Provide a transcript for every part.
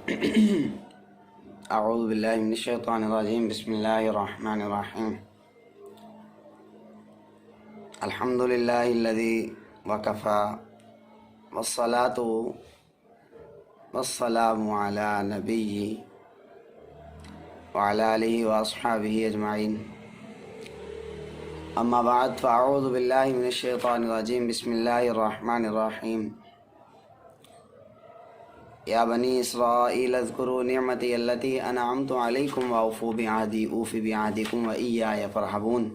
اعوذ باللہ من الشیطان الرجیم بسم اللہ الرحمن الرحیم الحمد للہ الذی وکفى والصلاة والسلام علی نبیہ وعلی آلہ واصحابہ اجمعین اما بعد فاعوذ باللہ من الشیطان الرجیم بسم اللہ الرحمن الرحیم یا بنی اسرائیل اذکروا نعمتی التی انعمت علیکم واوفوا بعہدی اوف بعہدکم وایای فرحبون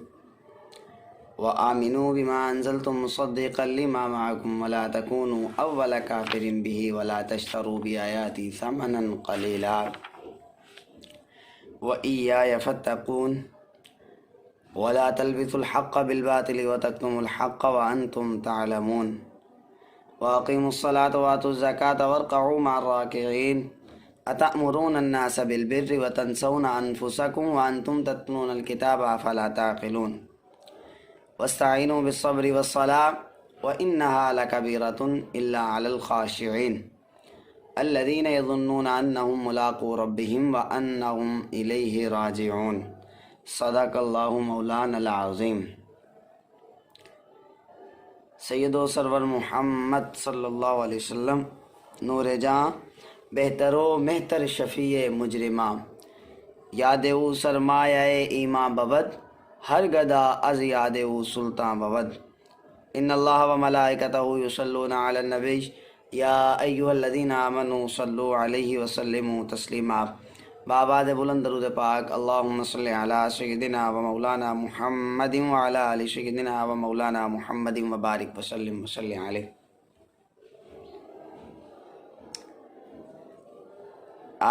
وآمنوا بما انزلتم مصدقا لما معکم ولا تکونوا اول کافر به ولا تشتروا بآیاتی ثمنا قلیلا وایای فاتقون ولا تلبسوا الحق بالباطل وتكتموا الحق وانتم تعلمون وَأَقِيمُوا الصَّلَاةَ وَآتُوا الزَّكَاةَ وَارْكَعُوا مَعَ الرَّاكِعِينَ أَتَأْمُرُونَ النَّاسَ بِالْبِرِّ وَتَنْسَوْنَ أَنفُسَكُمْ وَأَنْتُمْ تَتْلُونَ الْكِتَابَ أَفَلَا تَعْقِلُونَ وَاسْتَعِينُوا بِالصَّبْرِ وَالصَّلَاةِ وَإِنَّهَا لَكَبِيرَةٌ إِلَّا عَلَى الْخَاشِعِينَ الَّذِينَ يَظُنُّونَ أَنَّهُمْ مُلَاقُو رَبِّهِمْ وَأَنَّهُمْ إِلَيْهِ راجعون صدق اللہ مولانا العظیم۔ سید و سرور محمد صلی اللہ علیہ وسلم نور جاں بہتر و مہتر شفیع مجرماں یاد او سرمایہ ایماں ببد ہر گدا از یاد او سلطان ببد ان اللہ و ملائکتہ یصلون علی النبی یا ایہا الذین آمنوا صلوا علیہ وسلموا تسلیما۔ باباد بلند درود پاک اللہم صلی علی سیدنا و مولانا محمد وعلی آل سیدنا و مولانا محمد وبارک وسلم وسلم علیہ۔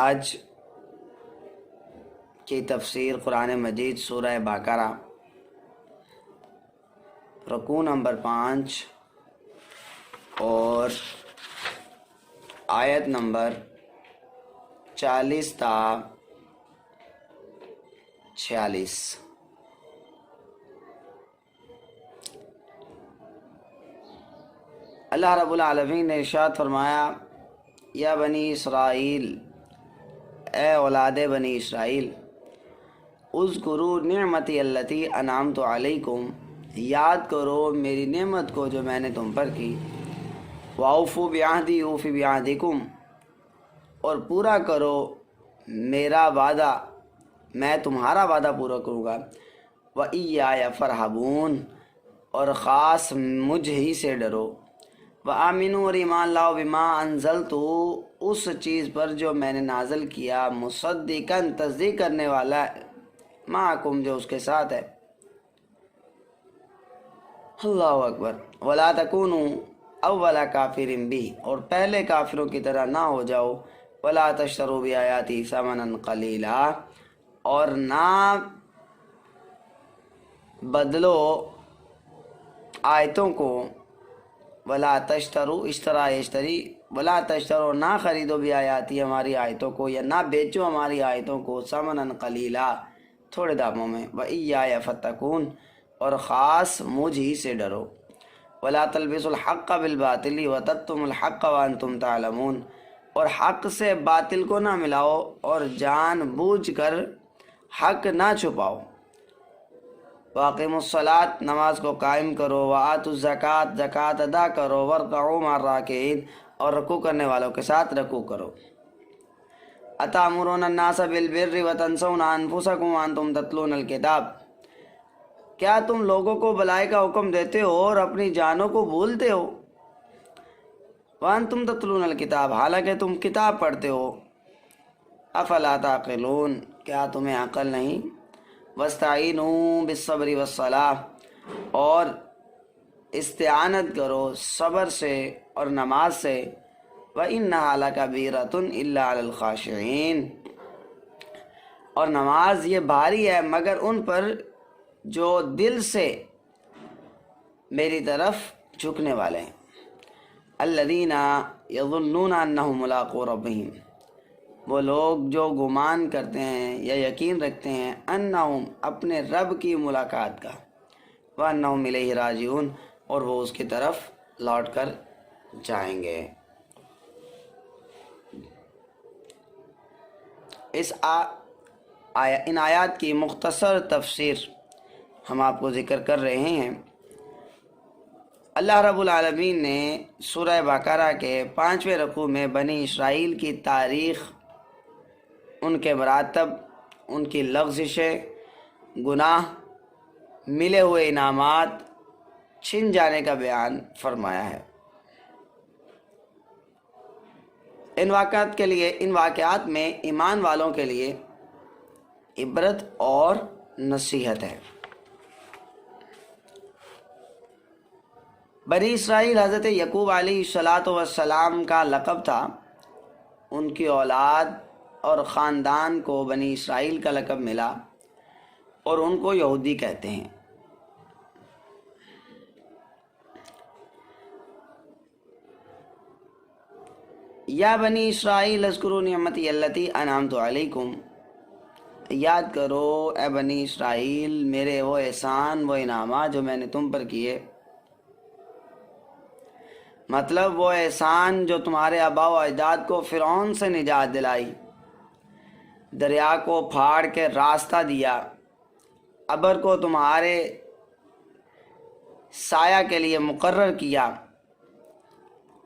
آج کی تفسیر قرآن مجید سورہ بقرہ رکوع نمبر 5 اور آیت نمبر 40 تا 46۔ اللہ رب العالمین نے ارشاد فرمایا یا بنی اسرائیل، اے اولاد بنی اسرائیل، اذکروا نعمتی التی انعمت علیکم، یاد کرو میری نعمت کو جو میں نے تم پر کی، واوفوا بعہدی اوف بعہدکم، اور پورا کرو میرا وعدہ، میں تمہارا وعدہ پورا کروں گا، وَإِيَّايَ فَارْهَبُونَ، اور خاص مجھ ہی سے ڈرو، وَآمِنُوا، اور ایمان لاؤ، بِمَا أَنزَلْتُ، اس چیز پر جو میں نے نازل کیا، مصدقاً تصدیق کرنے والا، معکم جو اس کے ساتھ ہے، اللہ اکبر، وَلَا تَكُونُوا أَوَّلَ كَافِرٍ بِهِ، اور پہلے کافروں کی طرح نہ ہو جاؤ، وَلَا تَشْتَرُوا بِآيَاتِي ثَمَنًا قَلِيلًا، اور نہ بدلو آیتوں کو، وَلَا تَشْتَرُوا، اشترا یشتری، وَلَا تَشْتَرُوا، نہ خریدو بِآيَاتِي، ہماری آیتوں کو، یا نہ بیچو ہماری آیتوں کو، ثَمَنًا قَلِيلًا، تھوڑے داموں میں، وَإِيَّايَ فَاتَّقُونَ، اور خاص مجھ ہی سے ڈرو، وَلَا تَلْبِسُوا الْحَقَّ بِالْبَاطِلِ وَتَكْتُمُوا الْحَقَّ وَأَنْتُمْ تَعْلَمُونَ، اور حق سے باطل کو نہ ملاؤ اور جان بوجھ کر حق نہ چھپاؤ، وَأَقِيمُوا الصَّلَاةَ، نماز کو قائم کرو، وَآتُوا الزَّكَاةَ، زکوٰۃ ادا کرو، وَارْكَعُوا مَعَ الرَّاكِعِينَ، اور رکوع کرنے والوں کے ساتھ رکوع کرو، أَتَأْمُرُونَ النَّاسَ بِالْبِرِّ وَتَنْسَوْنَ أَنفُسَكُمْ وَأَنْتُمْ تَتْلُونَ الْكِتَابَ، کیا تم لوگوں کو بھلائی کا حکم دیتے ہو اور اپنی جانوں کو بھولتے ہو، وَأَنْتُمْ تَتْلُونَ الْكِتَابَ، حالانکہ تم کتاب پڑھتے ہو، أَفَلَا تَعْقِلُونَ، کیا تمہیں عقل نہیں، وَاسْتَعِينُوا بِالصَّبْرِ وَالصَّلَاةِ، اور استعانت کرو صبر سے اور نماز سے، وَإِنَّهَا لَكَبِيرَةٌ إِلَّا عَلَى الْخَاشِعِينَ، اور نماز یہ بھاری ہے مگر ان پر جو دل سے میری طرف جھکنے والے ہیں، الذین یظنون انہم ملاقو ربہم، وہ لوگ جو گمان کرتے ہیں یا یقین رکھتے ہیں، انہم اپنے رب کی ملاقات کا، وانہم الیہ راجعون، اور وہ اس کی طرف لوٹ کر جائیں گے۔ ان آیات کی مختصر تفسیر ہم آپ کو ذکر کر رہے ہیں۔ اللہ رب العالمین نے سورہ بقرہ کے 5ویں رکوع میں بنی اسرائیل کی تاریخ، ان کے مراتب، ان کی لغزشیں، گناہ، ملے ہوئے انعامات، چھن جانے کا بیان فرمایا ہے۔ ان واقعات میں ایمان والوں کے لیے عبرت اور نصیحت ہے۔ بنی اسرائیل حضرت یعقوب علیہ السلام کا لقب تھا۔ ان کی اولاد اور خاندان کو بنی اسرائیل کا لقب ملا اور ان کو یہودی کہتے ہیں۔ یا بنی اسرائیل اذکروا نعمتی التی انعمت علیکم، یاد کرو اے بنی اسرائیل میرے وہ احسان، وہ انعامات جو میں نے تم پر کیے۔ مطلب وہ احسان جو تمہارے آباء و اجداد کو فرعون سے نجات دلائی، دریا کو پھاڑ کے راستہ دیا، ابر کو تمہارے سایہ کے لیے مقرر کیا،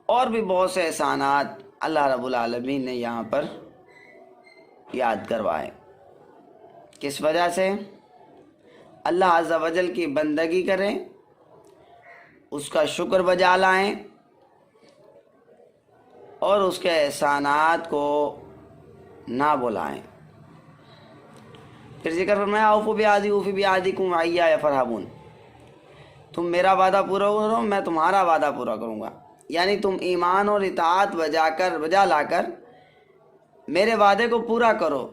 اور بھی بہت سے احسانات اللہ رب العالمین نے یہاں پر یاد کروائے۔ کس وجہ سے؟ اللہ عز و جل کی بندگی کریں، اس کا شکر بجا لائیں اور اس کے احسانات کو نہ بلائیں۔ پھر ذکر فرمایا اوفوا بعہدی اوفی بعہدکم وایایا فارہبون، تم میرا وعدہ پورا کرو میں تمہارا وعدہ پورا کروں گا، یعنی تم ایمان اور اطاعت بجا لا کر میرے وعدے کو پورا کرو،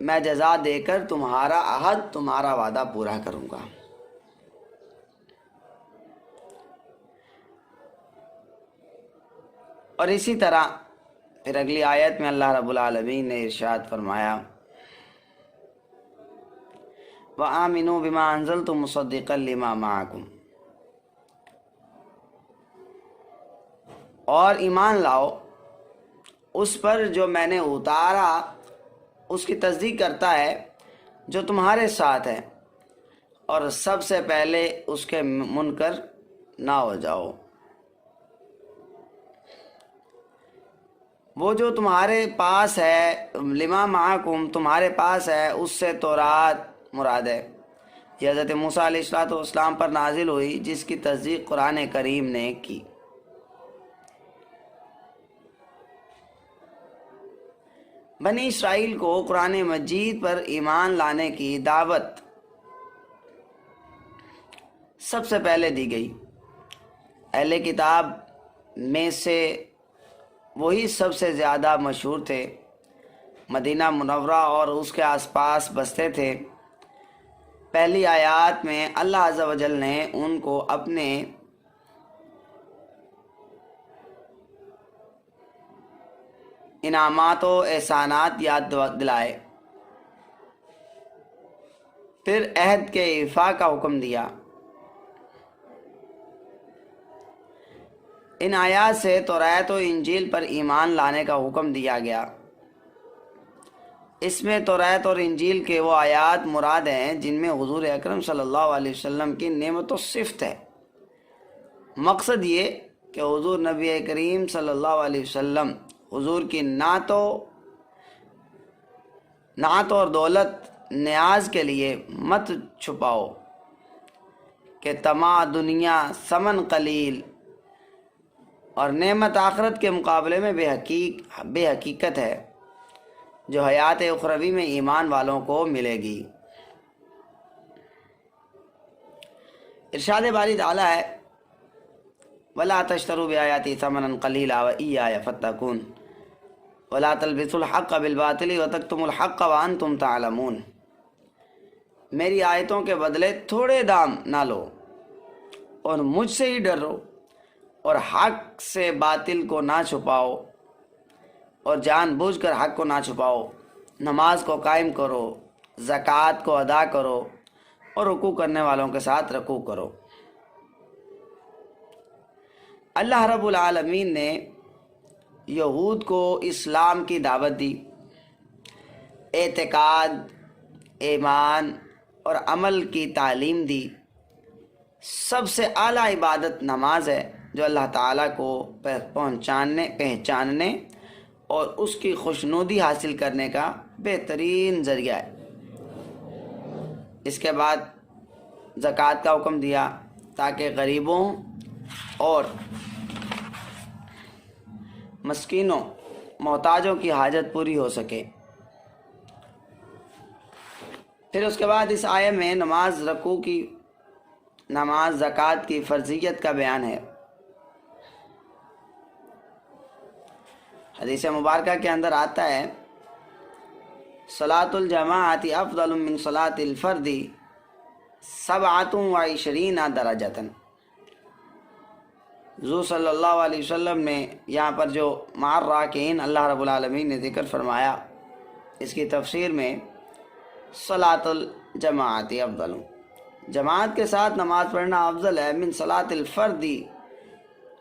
میں جزا دے کر تمہارا عہد، تمہارا وعدہ پورا کروں گا۔ اور اسی طرح پھر اگلی آیت میں اللہ رب العالمین نے ارشاد فرمایا وَآمِنُوا بِمَا أَنزَلْتُ مُصَدِّقًا لِمَا مَعَكُمْ، اور ایمان لاؤ اس پر جو میں نے اتارا، اس کی تصدیق کرتا ہے جو تمہارے ساتھ ہے، اور سب سے پہلے اس کے منکر نہ ہو جاؤ۔ وہ جو تمہارے پاس ہے، لما معکم تمہارے پاس ہے، اس سے تورات مراد ہے۔ یہ حضرت موسیٰ علیہ السلام پر نازل ہوئی، جس کی تصدیق قرآن کریم نے کی۔ بنی اسرائیل کو قرآن مجید پر ایمان لانے کی دعوت سب سے پہلے دی گئی۔ اہل کتاب میں سے وہی سب سے زیادہ مشہور تھے، مدینہ منورہ اور اس کے آس پاس بستے تھے۔ پہلی آیات میں اللہ عز و جل نے ان کو اپنے انعامات و احسانات یاد دلائے، پھر عہد کے ایفا کا حکم دیا۔ ان آیات سے توریت و انجیل پر ایمان لانے کا حکم دیا گیا۔ اس میں توریت اور انجیل کے وہ آیات مراد ہیں جن میں حضور اکرم صلی اللہ علیہ وسلم کی نعمت و صفت ہے۔ مقصد یہ کہ حضور نبی کریم صلی اللہ علیہ وسلم حضور کی نعت اور دولت نیاز کے لیے مت چھپاؤ کہ طمع دنیا ثمن قلیل اور نعمت آخرت کے مقابلے میں بے حقیقت ہے جو حیات اخروی میں ایمان والوں کو ملے گی۔ ارشاد باری تعالیٰ ہے وَلَا تَشْتَرُوا بِآيَاتِي ثَمَنًا قَلِيلًا وَإِيَّايَ فَاتَّقُونِ وَلَا تَلْبِسُوا الْحَقَّ بِالْبَاطِلِ وَتَكْتُمُوا الْحَقَّ وَأَنْتُمْ تَعْلَمُونَ، میری آیتوں کے بدلے تھوڑے دام نہ لو اور مجھ سے ہی ڈرو، اور حق سے باطل کو نہ چھپاؤ، اور جان بوجھ کر حق کو نہ چھپاؤ۔ نماز کو قائم کرو، زکوٰۃ کو ادا کرو، اور رکوع کرنے والوں کے ساتھ رکوع کرو۔ اللہ رب العالمین نے یہود کو اسلام کی دعوت دی، اعتقاد، ایمان اور عمل کی تعلیم دی۔ سب سے اعلیٰ عبادت نماز ہے، جو اللہ تعالیٰ کو پہچاننے اور اس کی خوشنودی حاصل کرنے کا بہترین ذریعہ ہے۔ اس کے بعد زکوٰۃ کا حکم دیا تاکہ غریبوں اور مسکینوں، محتاجوں کی حاجت پوری ہو سکے۔ پھر اس کے بعد اس آیے میں نماز رکوع کی، نماز زکوٰۃ کی فرضیت کا بیان ہے۔ حدیث مبارکہ کے اندر آتا ہے صلاۃ الجماعت افضل من صلاۃ الفرد 27 درجۃ۔ حضور صلی اللہ علیہ وسلم نے یہاں پر جو مع الراکعین اللہ رب العالمین نے ذکر فرمایا، اس کی تفسیر میں صلاۃ الجماعت افضل، جماعت کے ساتھ نماز پڑھنا افضل ہے، من صلاۃ الفرد،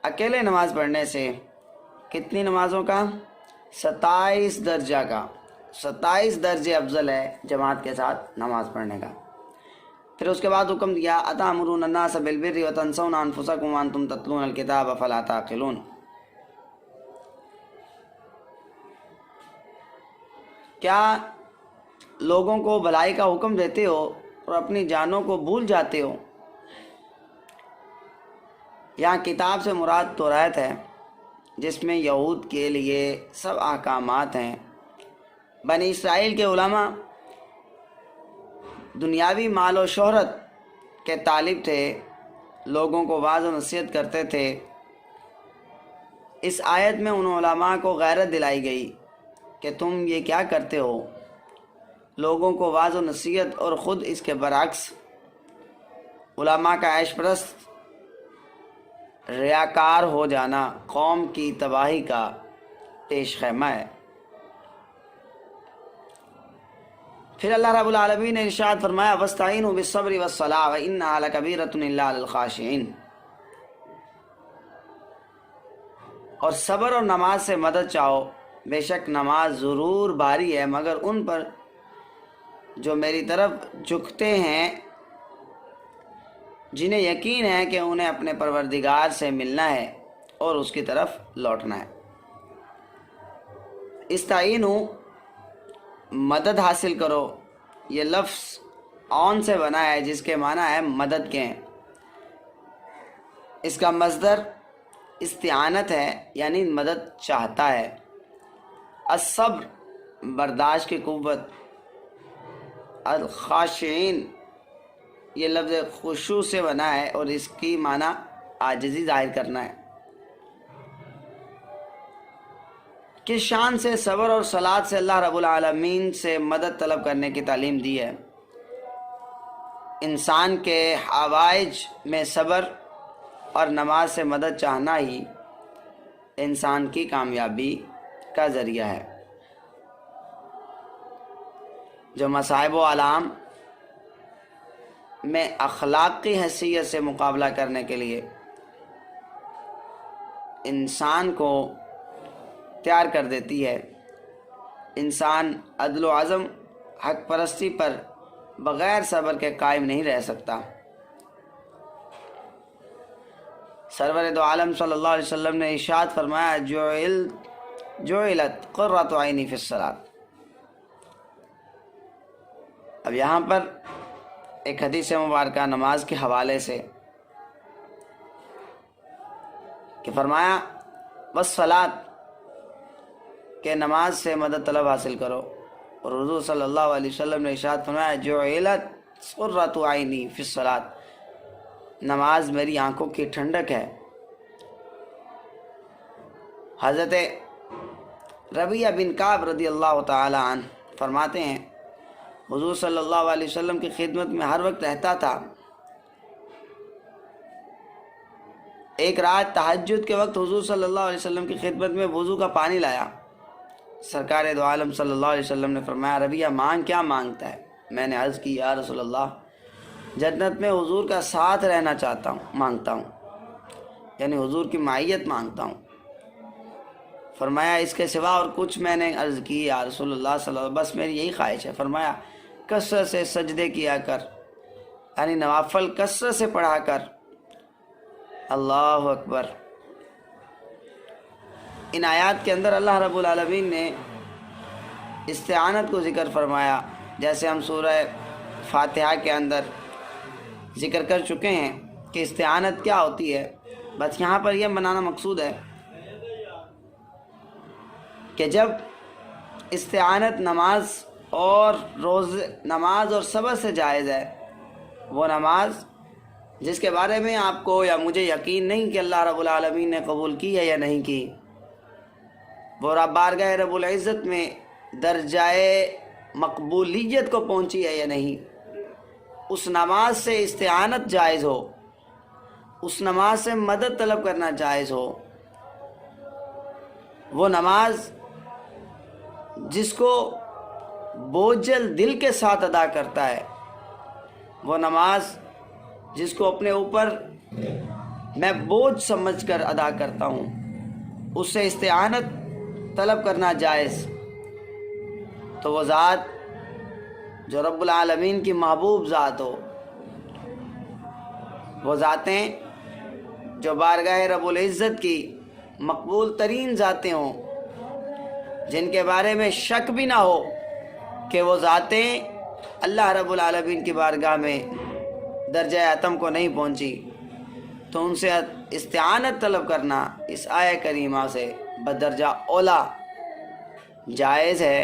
اکیلے نماز پڑھنے سے۔ کتنی نمازوں کا؟ 27 درجہ کا، 27 درجے افضل ہے جماعت کے ساتھ نماز پڑھنے کا۔ پھر اس کے بعد حکم دیا اتامرون الناس بالبر وتنسون انفسکم وانتم تتلون الکتاب افلا تعقلون۔ کیا لوگوں کو بھلائی کا حکم دیتے ہو اور اپنی جانوں کو بھول جاتے ہو؟ یہاں کتاب سے مراد توریت ہے، جس میں یہود کے لیے سب احکامات ہیں۔ بنی اسرائیل کے علماء دنیاوی مال و شہرت کے طالب تھے، لوگوں کو واعظ و نصیحت کرتے تھے۔ اس آیت میں ان علماء کو غیرت دلائی گئی کہ تم یہ کیا کرتے ہو، لوگوں کو واعظ و نصیحت، اور خود اس کے برعکس علماء کا عیش پرست ریاکار ہو جانا قوم کی تباہی کا پیش خیمہ ہے۔ پھر اللہ رب العالمین نے ارشاد فرمایا وَاسْتَعِينُوا بِالصَّبْرِ وَالصَّلَاةِ وَإِنَّهَا لَكَبِيرَةٌ إِلَّا عَلَى الْخَاشِعِينَ۔ اور صبر اور نماز سے مدد چاہو، بے شک نماز ضرور بھاری ہے مگر ان پر جو میری طرف جھکتے ہیں، جنہیں یقین ہے کہ انہیں اپنے پروردگار سے ملنا ہے اور اس کی طرف لوٹنا ہے۔ استعینوا، مدد حاصل کرو، یہ لفظ عون سے بنا ہے جس کے معنی ہے مدد کے ہیں۔ اس کا مصدر استعانت ہے، یعنی مدد چاہتا ہے۔ الصبر، برداشت کی قوت۔ الخاشعین، یہ لفظ خشوع سے بنا ہے اور اس کی معنی عاجزی ظاہر کرنا ہے۔ کس شان سے صبر اور صلاۃ سے اللہ رب العالمین سے مدد طلب کرنے کی تعلیم دی ہے۔ انسان کے حوائج میں صبر اور نماز سے مدد چاہنا ہی انسان کی کامیابی کا ذریعہ ہے۔ جو مصائب و آلام میں اخلاقی حیثیت سے مقابلہ کرنے کے لیے انسان کو تیار کر دیتی ہے، انسان عدل و عزم، حق پرستی پر بغیر صبر کے قائم نہیں رہ سکتا۔ سرور دو عالم صلی اللہ علیہ وسلم نے ارشاد فرمایا جعلت قرۃ عینی فی الصلاۃ۔ اب یہاں پر ایک حدیث مبارکہ نماز کے حوالے سے کہ فرمایا والصلاۃ، کہ نماز سے مدد طلب حاصل کرو، اور حضور صلی اللہ علیہ وسلم نے ارشاد فرمایا جعلت قرۃ عینی فی الصلاۃ، نماز میری آنکھوں کی ٹھنڈک ہے۔ حضرت ربیعہ بن کعب رضی اللہ تعالی عنہ فرماتے ہیں حضور صلی اللہ علیہ وسلم کی خدمت میں ہر وقت رہتا تھا۔ ایک رات تہجد کے وقت حضور صلی اللہ علیہ وسلم کی خدمت میں وضو کا پانی لایا۔ سرکار دو عالم صلی اللہ علیہ وسلم نے فرمایا ربیعہ مانگ، کیا مانگتا ہے؟ میں نے عرض کی یا رسول اللہ، جنت میں حضور کا ساتھ رہنا مانگتا ہوں، یعنی حضور کی معیت مانگتا ہوں۔ فرمایا اس کے سوا اور کچھ میں نے عرض کی یا رسول اللہ صلی اللہ علیہ وسلم، بس میری یہی خواہش ہے۔ فرمایا کثرت سے سجدے کیا کر، یعنی نوافل کثرت سے پڑھا کر۔ اللہ اکبر۔ ان آیات کے اندر اللہ رب العالمین نے استعانت کو ذکر فرمایا، جیسے ہم سورہ فاتحہ کے اندر ذکر کر چکے ہیں کہ استعانت کیا ہوتی ہے۔ بس یہاں پر یہ بنانا مقصود ہے کہ جب استعانت نماز اور صبر سے جائز ہے، وہ نماز جس کے بارے میں آپ کو یا مجھے یقین نہیں کہ اللہ رب العالمین نے قبول کی ہے یا نہیں کی، وہ بارگاہ رب العزت میں درجہ مقبولیت کو پہنچی ہے یا نہیں، اس نماز سے استعانت جائز ہو، اس نماز سے مدد طلب کرنا جائز ہو، وہ نماز جس کو بوجھل دل کے ساتھ ادا کرتا ہے، وہ نماز جس کو اپنے اوپر میں بوجھ سمجھ کر ادا کرتا ہوں، اس سے استعانت طلب کرنا جائز۔ تو وہ ذات جو رب العالمین کی محبوب ذات ہو، وہ ذاتیں جو بارگاہ رب العزت کی مقبول ترین ذاتیں ہوں، جن کے بارے میں شک بھی نہ ہو کہ وہ ذاتیں اللہ رب العالمین کی بارگاہ میں درجہ اتم کو نہیں پہنچی، تو ان سے استعانت طلب کرنا اس آیہ کریمہ سے بدرجہ اولا جائز ہے،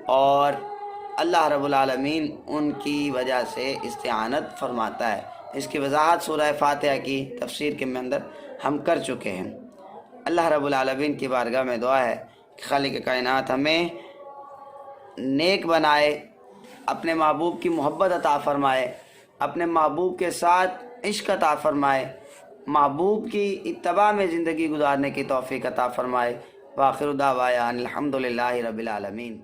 اور اللہ رب العالمین ان کی وجہ سے استعانت فرماتا ہے۔ اس کی وضاحت سورہ فاتحہ کی تفسیر کے اندر ہم کر چکے ہیں۔ اللہ رب العالمین کی بارگاہ میں دعا ہے کہ خالق کائنات ہمیں نیک بنائے، اپنے محبوب کی محبت عطا فرمائے، اپنے محبوب کے ساتھ عشق عطا فرمائے، محبوب کی اتباع میں زندگی گزارنے کی توفیق عطا فرمائے۔ وآخر دعوانا الحمدللہ رب العالمین۔